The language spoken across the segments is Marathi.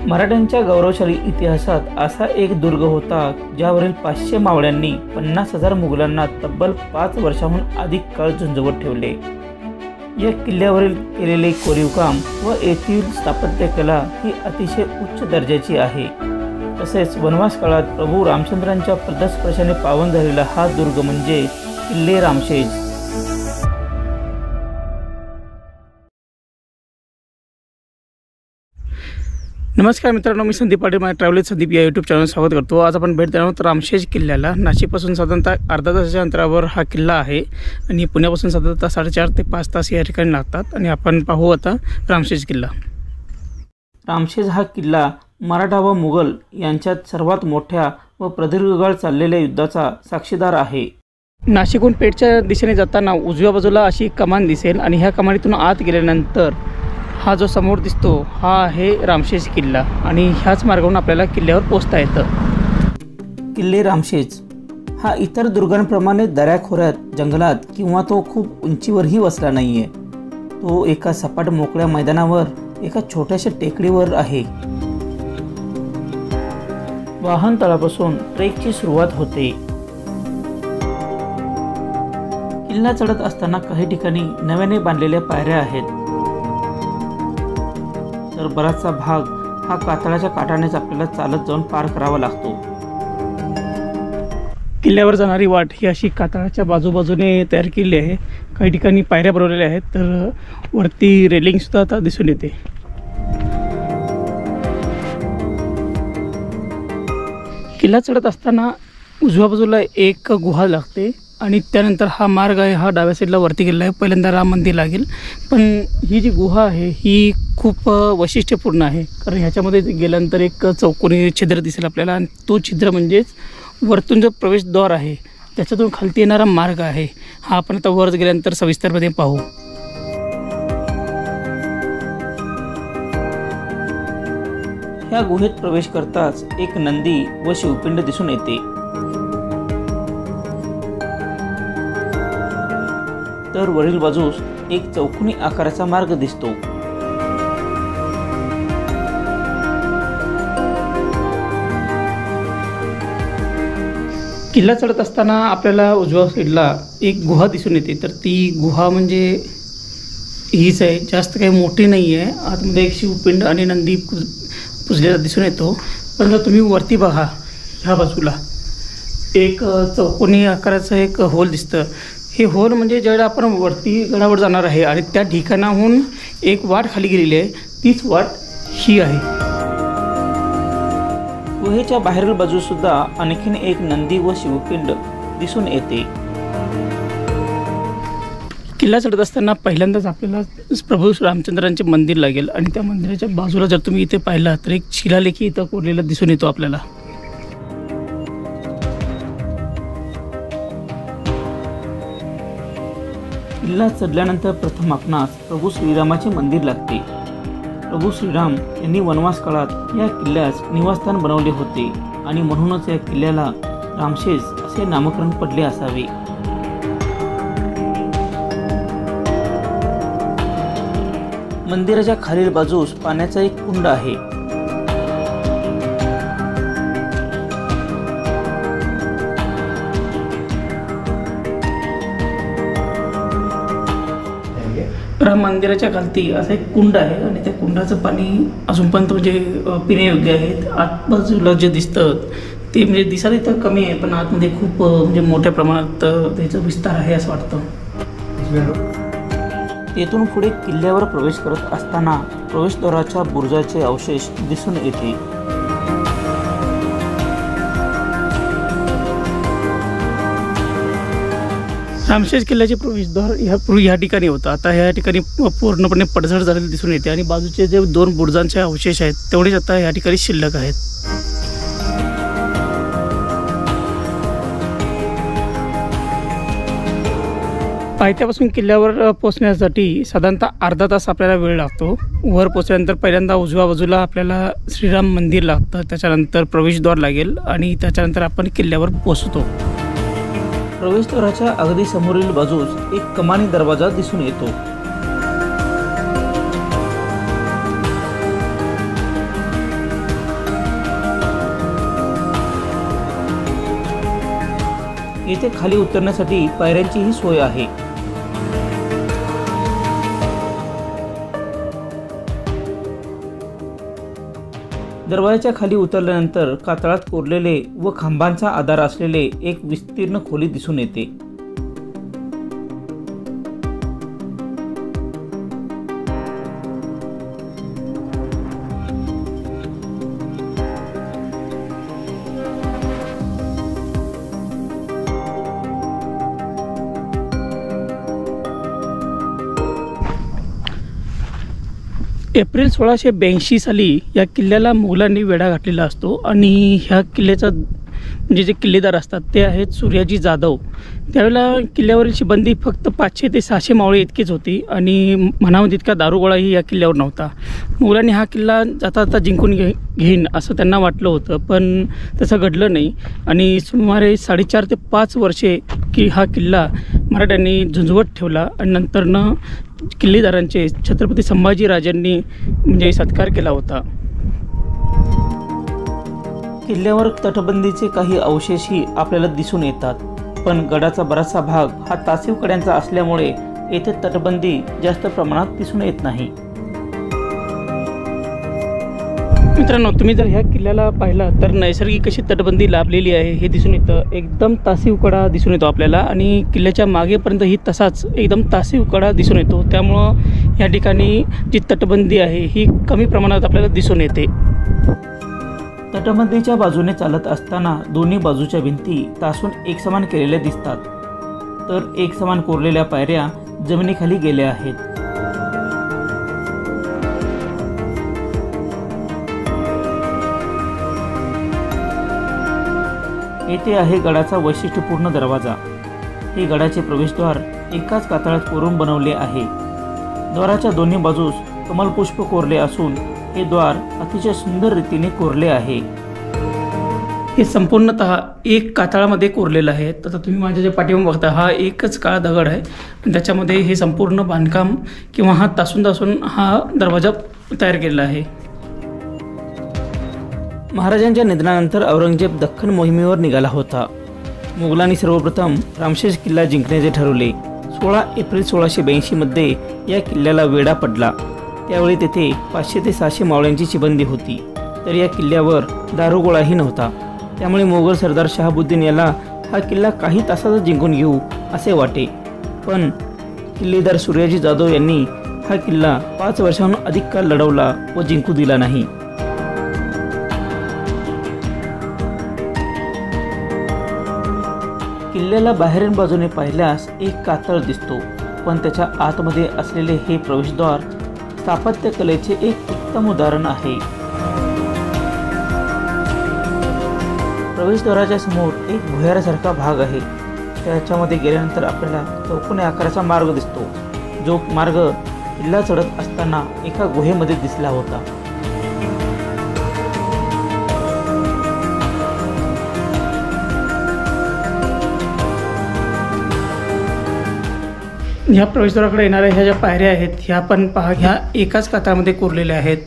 मराठ्यांच्या गौरवशाली इतिहासात असा एक दुर्ग होता ज्यावरील 500 मावळ्यांनी 50,000 मुघलांना तब्बल 5 वर्षांहून अधिक काळ झुंजवत ठेवले। या किल्ल्यावरील केलेले कोरीवकाम व येथील स्थापत्यकला ही अतिशय उच्च दर्जाची आहे। तसेच वनवास काळात प्रभू रामचंद्रांच्या पदस्पर्शाने पावन झालेला हा दुर्ग म्हणजे किल्ले रामशेज। नमस्कार मित्रांनो, मी संदीप पाटील, माझ्या ट्रॅव्हल संदीप या यूट्यूब चॅनल स्वागत करतो। आज आपण भेट देणार आहोत रामशेज किल्ल्याला। नाशिकपासून साधारणतः अर्धा तासाच्या अंतरावर हा किल्ला आहे आणि पुण्यापासून साधारणतः 4.5 ते 5 तास या ठिकाणी लागतात। आणि आपण पाहू आता रामशेज किल्ला। रामशेज हा किल्ला मराठा व मुघल यांच्यात सर्वात मोठ्या व प्रदीर्घ काळ चाललेल्या युद्धाचा साक्षीदार आहे। नाशिकहून पेठच्या दिशेने जाताना उजव्या बाजूला अशी कमान दिसेल आणि ह्या कमानीतून आत गेल्यानंतर हा जो समोर दिसतो हा आहे रामशेज किल्ला आणि ह्याच मार्गावरून आपल्याला किल्ल्यावर पोहोचता येतं। किल्ले रामशेज हा इतर दुर्गांप्रमाणे दऱ्याखोऱ्यात, जंगलात किंवा तो खूप उंचीवरही वसला नाहीये। तो एका सपाट मोकळ्या मैदानावर एका छोट्याशा टेकडीवर आहे। वाहन तळापासून ट्रेकची सुरुवात होते। किल्ला चढत असताना काही ठिकाणी नव्याने बांधलेल्या पायऱ्या आहेत, तर बराचसा भाग हा कातळाच्या काठानेच आपल्याला चालत जाऊन पार करावा लागतो। किल्ल्यावर जाणारी वाट ही अशी कातळाच्या बाजूबाजूने तयार केली आहे। काही ठिकाणी पायऱ्या बनवलेल्या आहेत, तर वरती रेलिंग सुद्धा आता दिसून येते। किल्ला चढत असताना उजव्या बाजूला एक गुहा लागते आणि त्यानंतर हा मार्ग आहे, हा डाव्या साईडला वरती गेलेला आहे। पहिल्यांदा राम मंदिर लागेल, पण ही जी गुहा आहे ही खूप वैशिष्ट्यपूर्ण आहे, कारण ह्याच्यामध्ये गेल्यानंतर एक चौकोनी छिद्र दिसेल आपल्याला आणि तो छिद्र म्हणजेच वरतून जो प्रवेशद्वार आहे त्याच्यातून खालती येणारा मार्ग आहे। हा आपण आता वर गेल्यानंतर सविस्तरमध्ये पाहू। ह्या गुहेत प्रवेश करताच एक नंदी व शिवपिंड दिसून येते। तर वरील बाजूस एक चौकोनी आकाराचा मार्ग दिसतो। किल्ला चढत असताना आपल्याला उजव्या साईडला एक गुहा दिसून येते, तर ती गुहा म्हणजे हीच आहे, जास्त काही मोठी नाही आहे। आतमध्ये एक शिवपिंड आणि नंदी पुजलेला दिसून येतो। पण जर तुम्ही वरती बघा, ह्या बाजूला एक चौकोनी आकाराचं एक होल दिसतं। हे होल म्हणजे ज्यावेळेला आपण वरती गडावर जाणार आहे आणि त्या ठिकाणाहून एक वाट खाली गेलेली आहे, तीच वाट ही आहे। गुहेच्या बाहेरील बाजूस सुद्धा आणखीन एक नंदी व शिवपिंड दिसून येते। किल्ला चढत असताना पहिल्यांदाच आपल्याला प्रभू रामचंद्रांचे मंदिर लागेल आणि त्या मंदिराच्या बाजूला जर तुम्ही इथे पाहिला तर एक शिलालेखी इथं कोरलेला दिसून येतो आपल्याला। किल्ला चढल्यानंतर प्रथम आपणास प्रभू श्रीरामाचे मंदिर लागते। प्रभू श्रीराम यांनी वनवास काळात या किल्ल्यास निवासस्थान बनवले होते आणि म्हणूनच या किल्ल्याला रामशेज असे नामकरण पडले असावे। मंदिराच्या खालील बाजूस पाण्याचा एक कुंड आहे। राम मंदिराच्या खालती असं एक कुंड आहे आणि त्या कुंडाचं पाणी अजूनपर्यंत म्हणजे पिण्यायोग्य आहे। आतबाजूला जे दिसतं ते म्हणजे दिसायला इथं कमी आहे, पण आतमध्ये खूप म्हणजे मोठ्या प्रमाणात त्याचा विस्तार आहे असं वाटतं। तेथून पुढे किल्ल्यावर प्रवेश करत असताना प्रवेशद्वाराच्या बुरुजाचे अवशेष दिसून येते। रामशेज किल्ल्याचे प्रवेशद्वार ह्यापूर्वी ह्या ठिकाणी होतं, आता ह्या ठिकाणी पूर्णपणे पडझड झालेले दिसून येते आणि बाजूचे जे 2 बुरुजांचे अवशेष आहेत तेवढेच आता ह्या ठिकाणी शिल्लक आहेत। पायथ्यापासून किल्ल्यावर पोहोचण्यासाठी साधारणतः अर्धा तास आपल्याला वेळ लागतो। वर पोहोचल्यानंतर पहिल्यांदा उजव्या बाजूला आपल्याला श्रीराम मंदिर लागतं, त्याच्यानंतर प्रवेशद्वार लागेल आणि त्याच्यानंतर आपण किल्ल्यावर पोहोचतो। प्रवेशद्वाराच्या अगदी समोरील बाजूस एक कमानी दरवाजा दिसून येतो। येथे खाली उतरण्यासाठी पायऱ्यांचीही सोय आहे. दरवाजाच्या खाली उतरल्यानंतर कातळात कोरलेले व खांबांचा आधार असलेले एक विस्तीर्ण खोली दिसून येते. एप्रिल 1682 साली या किल्ल्याला मुघलांनी वेढा घातलेला असतो आणि ह्या किल्ल्याचा म्हणजे जे किल्लेदार असतात ते आहेत सूर्याजी जाधव. त्यावेळेला किल्ल्यावरील शिबंदी फक्त 500 ते 600 मावळे इतकीच होती आणि म्हणावं तितका दारुगोळाही या किल्ल्यावर नव्हता. मुघलांनी हा किल्ला जाता जाता जिंकून घेईन असं त्यांना वाटलं होतं, पण तसं घडलं नाही आणि सुमारे 4.5 ते 5 वर्षे की हा किल्ला मराठ्यांनी झुंजवत ठेवला आणि नंतरनं किल्लेदारांचे छत्रपती संभाजीराजांनी म्हणजे सत्कार केला होता. किल्ल्यावर तटबंदीचे काही अवशेषही आपल्याला दिसून येतात, पण गडाचा बराचसा भाग हा तासीव कड्यांचा असल्यामुळे येथे तटबंदी जास्त प्रमाणात दिसून येत नाही. मित्रांनो, तुम्ही जर ह्या किल्ल्याला पाहिला तर नैसर्गिक अशी तटबंदी लाभलेली आहे हे दिसून येतं. एकदम तासीव कडा दिसून येतो आपल्याला आणि किल्ल्याच्या मागेपर्यंत ही तसाच एकदम तासीव कडा दिसून येतो. त्यामुळं या ठिकाणी जी तटबंदी आहे ही कमी प्रमाणात आपल्याला दिसून येते. तटबंदीच्या बाजूने चालत असताना दोन्ही बाजूच्या भिंती तासून एकसमान केलेल्या दिसतात, तर एकसमान कोरलेल्या पायऱ्या जमिनीखाली गेल्या आहेत. येथे आहे गडाचा वैशिष्ट्यपूर्ण दरवाजा. हे गडाचे प्रवेशद्वार एकाच कातळात कोरून बनवले आहे. द्वाराच्या दोन्ही बाजूस कमलपुष्प कोरले असून हे द्वार अतिशय सुंदर रीतीने कोरले आहे. हे संपूर्णतः एक कातळामध्ये कोरलेलं आहे. तर तुम्ही माझ्या जे पाठीमागे बघता हा एकच काळा दगड आहे आणि त्याच्यामध्ये हे संपूर्ण बांधकाम किंवा हा तासून हा दरवाजा तयार केलेला आहे. महाराजांच्या निधनानंतर औरंगजेब दख्खन मोहिमेवर निघाला होता. मुघलांनी सर्वप्रथम रामशेष किल्ला जिंकण्याचे ठरवले. 16 एप्रिल 1682 मध्ये या किल्ल्याला वेढा पडला. त्यावेळी तेथे 500 ते 600 मावळ्यांची शिबंदी होती, तर या किल्ल्यावर दारुगोळाही नव्हता. त्यामुळे मोगल सरदार शहाबुद्दीन याला हा किल्ला काही तासातच जिंकून घेऊ असे वाटे, पण किल्लेदार सूर्याजी जाधव यांनी हा किल्ला 5 वर्षांहून अधिक काळ लढवला व जिंकू दिला नाही. किल्ल्याला बाहेरील बाजूने पाहिल्यास एक कातळ दिसतो, पण त्याच्या आतमध्ये असलेले हे प्रवेशद्वार स्थापत्य कलेचे एक उत्तम उदाहरण आहे. प्रवेशद्वाराच्या समोर एक भुयारासारखा भाग आहे. त्याच्यामध्ये गेल्यानंतर आपल्याला चौकोनी आकाराचा मार्ग दिसतो, जो मार्ग किल्ला चढत असताना एका गुहेमध्ये दिसला होता. ह्या प्रवेशद्वाराकडे येणाऱ्या ह्या ज्या पायऱ्या आहेत ह्या पण पहा, ह्या एकाच कातळामध्ये कोरलेल्या आहेत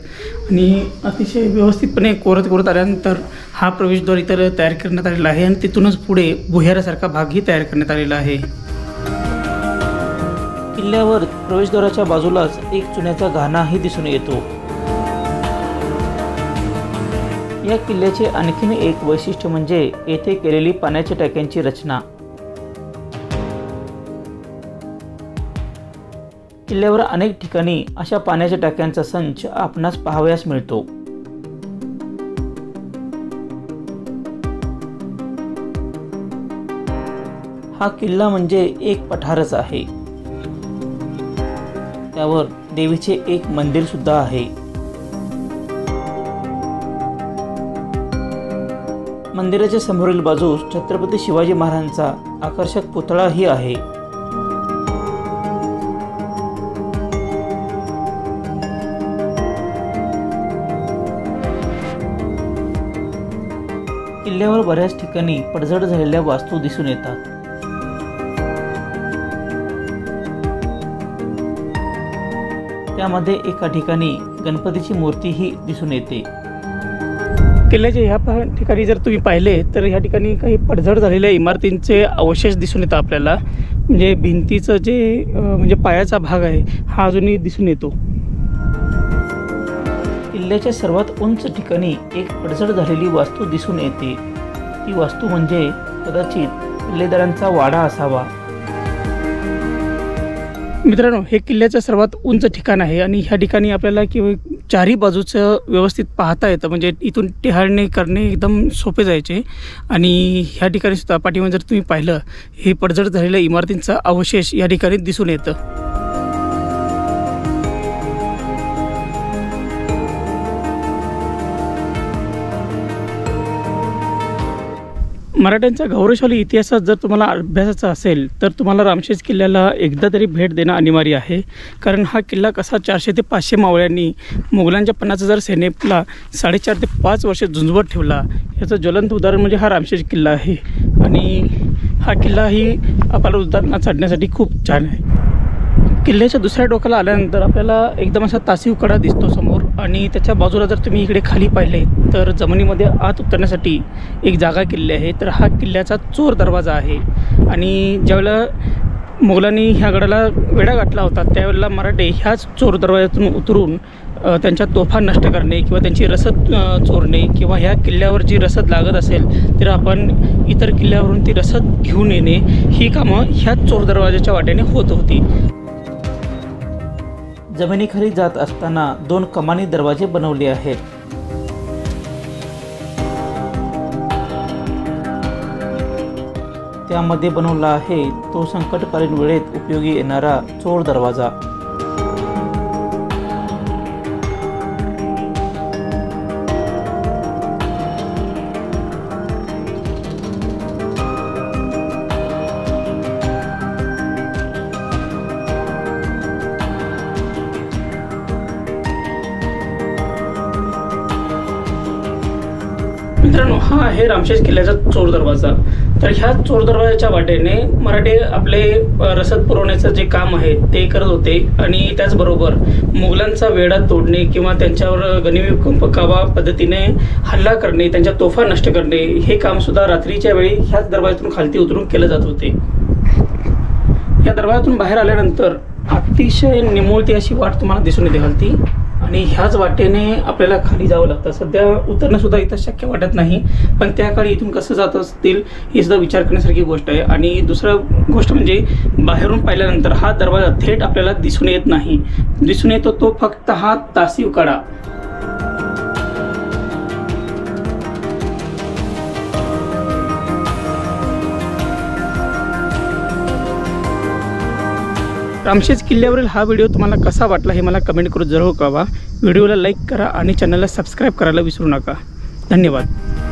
आणि अतिशय व्यवस्थितपणे कोरत आल्यानंतर हा प्रवेशद्वार इतर तयार करण्यात आलेला आहे आणि तिथूनच पुढे भुयारासारखा भागही तयार करण्यात आलेला आहे. किल्ल्यावर प्रवेशद्वाराच्या बाजूलाच एक चुन्याचा घाणाही दिसून येतो. या किल्ल्याचे आणखीन एक वैशिष्ट्य म्हणजे येथे केलेली पाण्याच्या टाक्यांची रचना. किल्ल्यावर अनेक ठिकाणी अशा पाण्याच्या टाक्यांचा संच आपणास पाहावयास मिळतो. हा किल्ला म्हणजे एक पठारच आहे. त्यावर देवीचे एक मंदिर सुद्धा आहे. मंदिराच्या समोरील बाजूस छत्रपती शिवाजी महाराजांचा आकर्षक पुतळाही आहे. किल्ल्यावर बऱ्याच ठिकाणी पडझड झालेल्या वास्तू दिसून येतात. त्यामध्ये एका ठिकाणी गणपतीची मूर्तीही दिसून येते. किल्ल्याच्या ह्या ठिकाणी जर तुम्ही पाहिले तर ह्या ठिकाणी काही पडझड झालेल्या इमारतींचे अवशेष दिसून येतात आपल्याला. म्हणजे भिंतीचं जे म्हणजे पायाचा भाग आहे हा अजूनही दिसून येतो. किल्ल्याच्या सर्वात उंच ठिकाणी एक पडझड झालेली वास्तू दिसून येते. ती वास्तू म्हणजे कदाचित किल्लेदारांचा वाडा असावा. मित्रांनो, हे किल्ल्याचं सर्वात उंच ठिकाण आहे आणि ह्या ठिकाणी आपल्याला किंवा चारही बाजूचं व्यवस्थित पाहता येतं. म्हणजे इथून टेहाळणी करणे एकदम सोपे जायचे. आणि ह्या ठिकाणी सुद्धा पाठीमध्ये जर तुम्ही पाहिलं, हे पडझड झालेल्या इमारतींचा अवशेष या ठिकाणी दिसून येतं. मराठ्यांचा गौरवशाली इतिहासात जर तुम्हाला अभ्यासाचा असेल तर तुम्हाला रामशेज किल्ल्याला एकदा तरी भेट देणं अनिवार्य आहे. कारण हा किल्ला कसा 400 ते 500 मावळ्यांनी मुघलांच्या 50,000 सेनेला 4.5 ते 5 वर्ष झुंजवत ठेवला, याचं ज्वलंत उदाहरण म्हणजे हा रामशेज किल्ला आहे. आणि हा किल्लाही आपल्याला उदाहरणात चढण्यासाठी खूप छान आहे. किल्ल्याच्या दुसऱ्या टोकाला आल्यानंतर आपल्याला एकदम असा तासीव कडा दिसतो समोर. आणि त्याच्या बाजूला जर तुम्ही इकडे खाली पाहिले तर जमिनीमध्ये आत उतरण्यासाठी एक जागा केलेली आहे. तर हा किल्ल्याचा चोर दरवाजा आहे. आणि ज्यावेळेला मुघलांनी ह्या गडाला वेढा गाठला होता त्यावेळेला मराठे ह्याच चोर दरवाजातून उतरून त्यांच्या तोफा नष्ट करणे किंवा त्यांची रसद चोरणे किंवा ह्या किल्ल्यावर जी रसद लागत असेल तर आपण इतर किल्ल्यावरून ती रसद घेऊन येणे, ही कामं ह्याच चोर दरवाजाच्या वाटेने होत होती. जमिनीखाली जात असताना 2 कमानी दरवाजे बनवले आहेत. त्यामध्ये बनवला आहे तो संकटकालीन वेळेत उपयोगी येणारा चोर दरवाजा. मित्रांनो, हा आहे रामशेज किल्ल्याचा चोर दरवाजा. तर ह्या चोर दरवाजाच्या वाटेने मराठे आपले रसद पुरवण्याचं जे काम आहे ते करत होते. आणि त्याचबरोबर मुघलांचा वेढा तोडणे किंवा त्यांच्यावर गनिमी कावा पद्धतीने हल्ला करणे, त्यांच्या तोफा नष्ट करणे, हे कामसुद्धा रात्रीच्या वेळी ह्याच दरवाजातून खालती उतरून केलं जात होते. या दरवाजातून बाहेर आल्यानंतर अतिशय निमुळती अशी वाट तुम्हाला दिसून येते खालती. आणि ह्याच वाटेने आपल्याला खाली जावं लागतं. सध्या उतरणंसुद्धा इथं शक्य वाटत नाही, पण त्या काळी इथून कसं जात असतील ही सुद्धा विचार करण्यासारखी गोष्ट आहे. आणि दुसरं गोष्ट म्हणजे बाहेरून पाहिल्यानंतर हा दरवाजा थेट आपल्याला दिसून येत नाही. दिसून येतो तो फक्त हा तासीव कडा. रामशेज किल्ल्यावरील हा व्हिडिओ तुम्हाला कसा वाटला हे मला कमेंट करून जरूर कळवा. व्हिडिओला लाईक करा आणि चॅनलला सबस्क्राईब करायला विसरू नका. धन्यवाद.